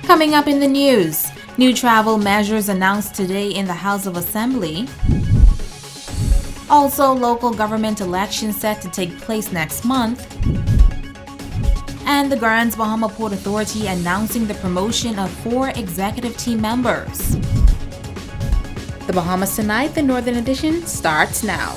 Coming up in the news, new travel measures announced today in the House of Assembly. Also, local government elections set to take place next month. And the Grand Bahama Port Authority announcing the promotion of 4 executive team members. The Bahamas Tonight, the Northern Edition, starts now.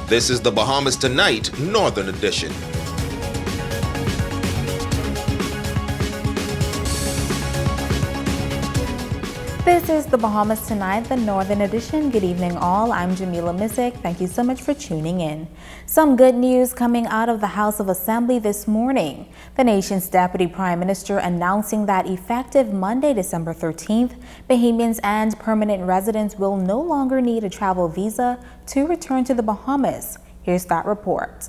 This is the Bahamas Tonight, Northern Edition. This is the Bahamas Tonight, the Northern Edition. Good evening all. I'm Jamila Missick. Thank you so much for tuning in. Some good news coming out of the House of Assembly this morning. The nation's Deputy Prime Minister announcing that effective Monday, December 13th, Bahamians and permanent residents will no longer need a travel visa to return to the Bahamas. Here's that report.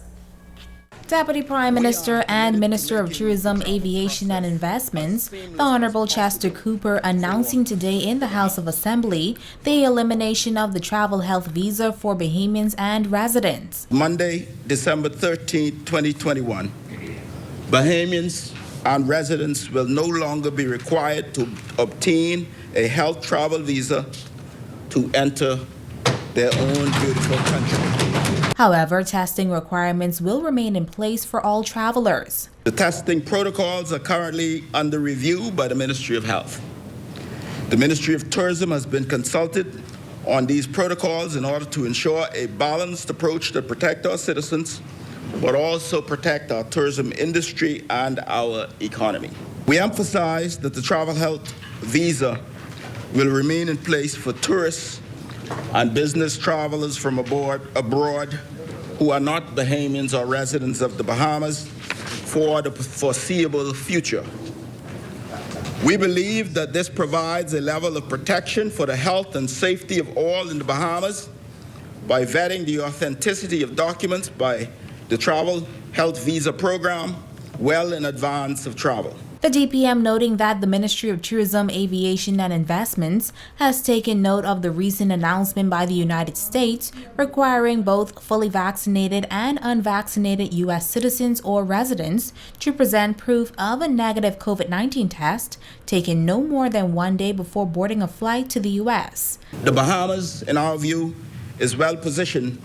Deputy Prime Minister and Minister of Tourism, Aviation and Investments, the Honorable Chester Cooper, announcing today in the House of Assembly the elimination of the travel health visa for Bahamians and residents. Monday, December 13, 2021, Bahamians and residents will no longer be required to obtain a health travel visa to enter their own beautiful country. However, testing requirements will remain in place for all travelers. The testing protocols are currently under review by the Ministry of Health. The Ministry of Tourism has been consulted on these protocols in order to ensure a balanced approach to protect our citizens, but also protect our tourism industry and our economy. We emphasize that the travel health visa will remain in place for tourists and business travelers from abroad who are not Bahamians or residents of the Bahamas for the foreseeable future. We believe that this provides a level of protection for the health and safety of all in the Bahamas by vetting the authenticity of documents by the Travel Health Visa Program well in advance of travel. The DPM noting that the Ministry of Tourism, Aviation and Investments has taken note of the recent announcement by the United States requiring both fully vaccinated and unvaccinated U.S. citizens or residents to present proof of a negative COVID-19 test taken no more than 1 day before boarding a flight to the U.S. The Bahamas, in our view, is well positioned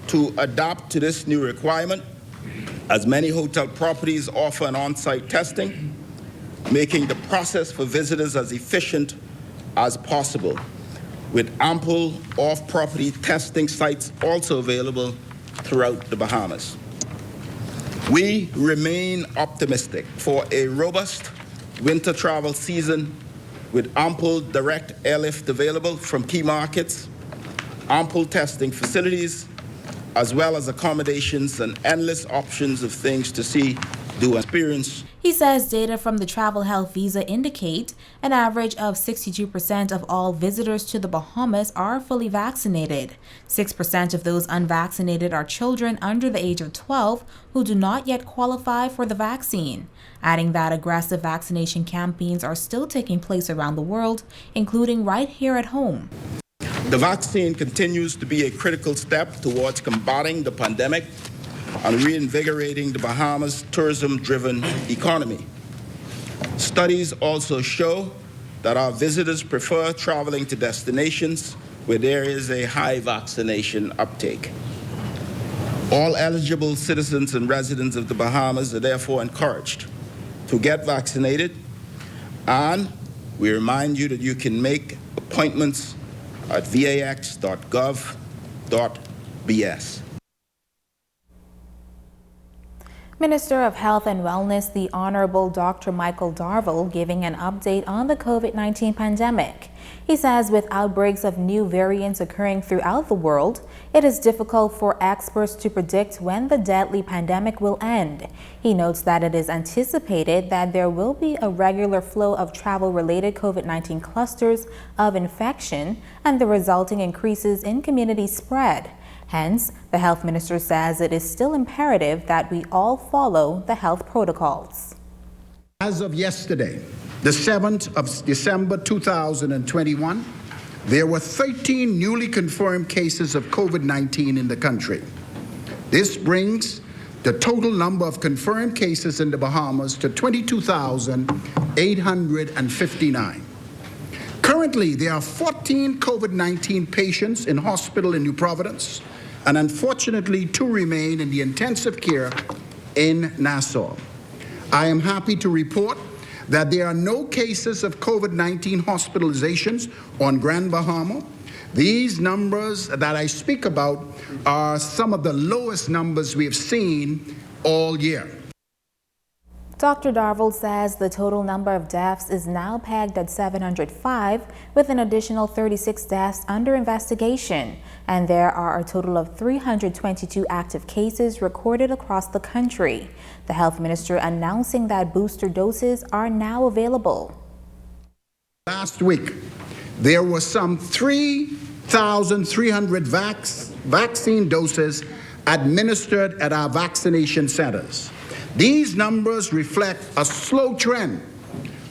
to adapt to this new requirement, as many hotel properties offer an on-site testing, making the process for visitors as efficient as possible, with ample off-property testing sites also available throughout the Bahamas. We remain optimistic for a robust winter travel season with ample direct airlift available from key markets, ample testing facilities, as well as accommodations and endless options of things to see, do, and experience. He says data from the travel health visa indicate an average of 62% of all visitors to the Bahamas are fully vaccinated. 6% of those unvaccinated are children under the age of 12 who do not yet qualify for the vaccine, adding that aggressive vaccination campaigns are still taking place around the world, including right here at home. The vaccine continues to be a critical step towards combating the pandemic and reinvigorating the Bahamas' tourism-driven economy. Studies also show that our visitors prefer traveling to destinations where there is a high vaccination uptake. All eligible citizens and residents of the Bahamas are therefore encouraged to get vaccinated, and we remind you that you can make appointments at vax.gov.bs. Minister of Health and Wellness, the Honorable Dr. Michael Darville, giving an update on the COVID-19 pandemic. He says with outbreaks of new variants occurring throughout the world, it is difficult for experts to predict when the deadly pandemic will end. He notes that it is anticipated that there will be a regular flow of travel-related COVID-19 clusters of infection and the resulting increases in community spread. Hence, the health minister says it is still imperative that we all follow the health protocols. As of yesterday, the 7th of December 2021, there were 13 newly confirmed cases of COVID-19 in the country. This brings the total number of confirmed cases in the Bahamas to 22,859. Currently, there are 14 COVID-19 patients in hospital in New Providence, and unfortunately, 2 remain in the intensive care in Nassau. I am happy to report that there are no cases of COVID-19 hospitalizations on Grand Bahama. These numbers that I speak about are some of the lowest numbers we have seen all year. Dr. Darville says the total number of deaths is now pegged at 705, with an additional 36 deaths under investigation, and there are a total of 322 active cases recorded across the country. The health minister announcing that booster doses are now available. Last week, there were some 3,300 vaccine doses administered at our vaccination centers. These numbers reflect a slow trend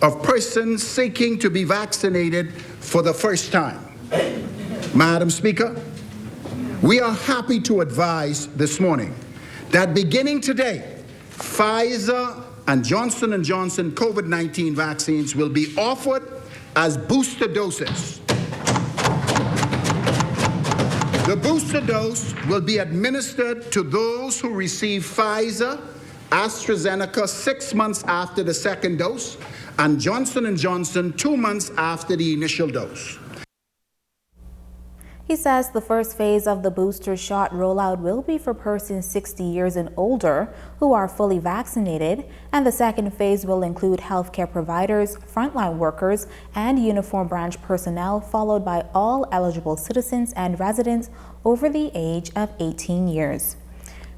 of persons seeking to be vaccinated for the first time. Madam Speaker, we are happy to advise this morning that beginning today, Pfizer and Johnson & Johnson COVID-19 vaccines will be offered as booster doses. The booster dose will be administered to those who receive Pfizer, AstraZeneca 6 months after the second dose, and Johnson & Johnson 2 months after the initial dose. He says the first phase of the booster shot rollout will be for persons 60 years and older who are fully vaccinated, and the second phase will include healthcare providers, frontline workers, and uniform branch personnel, followed by all eligible citizens and residents over the age of 18 years.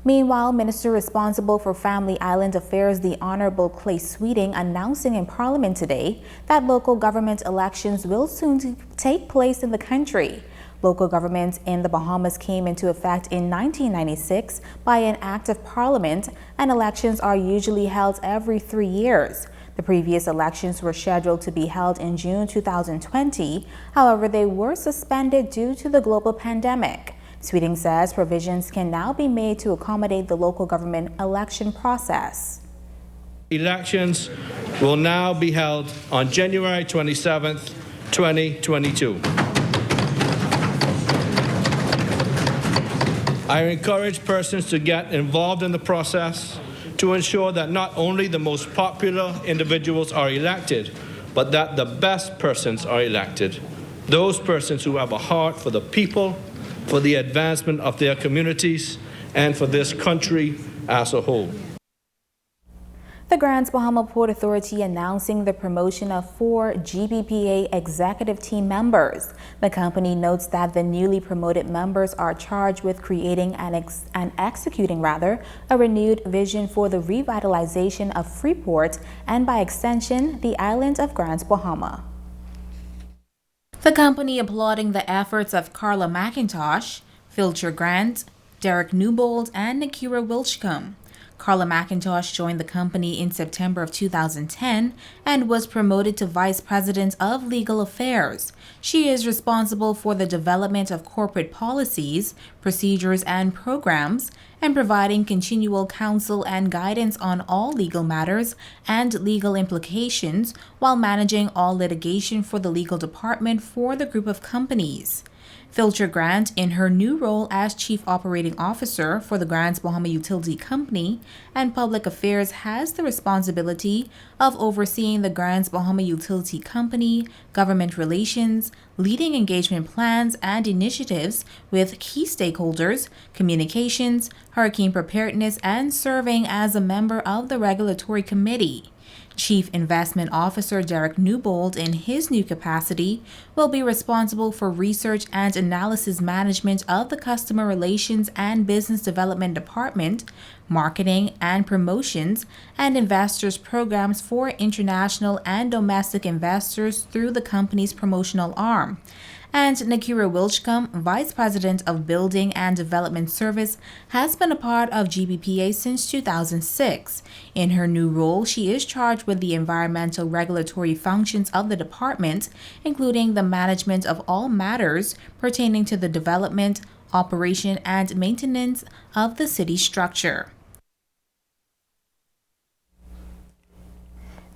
Meanwhile, Minister responsible for Family Island Affairs, the Honorable Clay Sweeting, announcing in Parliament today that local government elections will soon take place in the country. Local government in the Bahamas came into effect in 1996 by an act of Parliament, and elections are usually held every 3 years. The previous elections were scheduled to be held in June 2020. However, they were suspended due to the global pandemic. Sweeting says provisions can now be made to accommodate the local government election process. Elections will now be held on January 27th, 2022. I encourage persons to get involved in the process to ensure that not only the most popular individuals are elected, but that the best persons are elected. Those persons who have a heart for the people, for the advancement of their communities, and for this country as a whole. The Grand Bahama Port Authority announcing the promotion of 4 GBPA executive team members. The company notes that the newly promoted members are charged with creating and executing a renewed vision for the revitalization of Freeport and, by extension, the island of Grand Bahama. The company applauding the efforts of Carla McIntosh, Filcher Grant, Derek Newbold, and Nakira Wilchcombe. Carla McIntosh joined the company in September of 2010 and was promoted to Vice President of Legal Affairs. She is responsible for the development of corporate policies, procedures, and programs, and providing continual counsel and guidance on all legal matters and legal implications while managing all litigation for the legal department for the group of companies. Filcher Grant, in her new role as Chief Operating Officer for the Grand Bahama Utility Company and Public Affairs, has the responsibility of overseeing the Grand Bahama Utility Company, government relations, leading engagement plans and initiatives with key stakeholders, communications, hurricane preparedness, and serving as a member of the Regulatory Committee. Chief Investment Officer Derek Newbold, in his new capacity, will be responsible for research and analysis management of the Customer Relations and Business Development Department, marketing and promotions, and investors programs for international and domestic investors through the company's promotional arm. And Nakira Wilchcombe, Vice President of Building and Development Service, has been a part of GBPA since 2006. In her new role, she is charged with the environmental regulatory functions of the department, including the management of all matters pertaining to the development, operation, and maintenance of the city structure.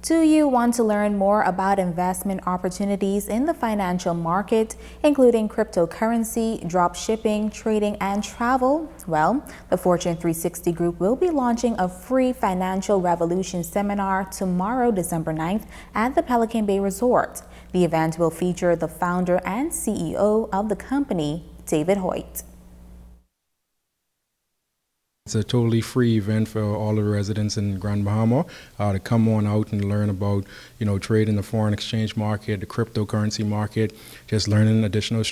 Do you want to learn more about investment opportunities in the financial market, including cryptocurrency, drop shipping, trading, and travel? Well, the Fortune 360 Group will be launching a free Financial Revolution seminar tomorrow, December 9th, at the Pelican Bay Resort. The event will feature the founder and CEO of the company, David Hoyt. It's a totally free event for all the residents in Grand Bahama to come on out and learn about, trade in the foreign exchange market, the cryptocurrency market, just learning additional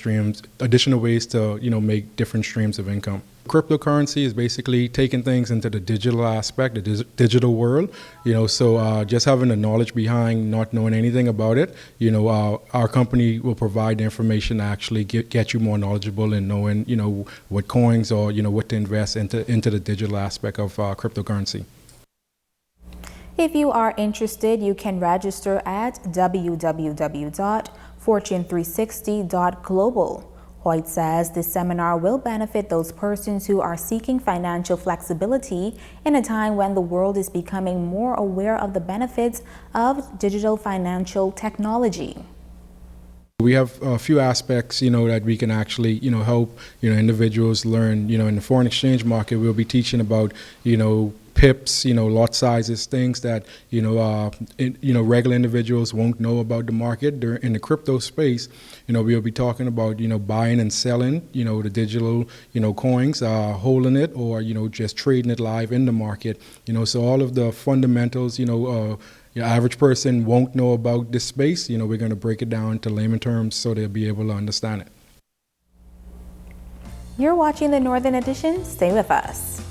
ways to, make different streams of income. Cryptocurrency is basically taking things into the digital aspect, the digital world, so just having the knowledge behind not knowing anything about it, our company will provide the information to actually get you more knowledgeable in knowing, what coins or, what to invest into the digital aspect of cryptocurrency. If you are interested, you can register at www.fortune360.global. Hoyt says this seminar will benefit those persons who are seeking financial flexibility in a time when the world is becoming more aware of the benefits of digital financial technology. We have a few aspects, that we can actually, help, individuals learn. In the foreign exchange market, we'll be teaching about, pips, lot sizes, things that, regular individuals won't know about the market. In the crypto space, we'll be talking about, buying and selling, the digital, coins, holding it or, just trading it live in the market. So all of the fundamentals, your average person won't know about this space. We're going to break it down to layman terms so they'll be able to understand it. You're watching the Northern Edition. Stay with us.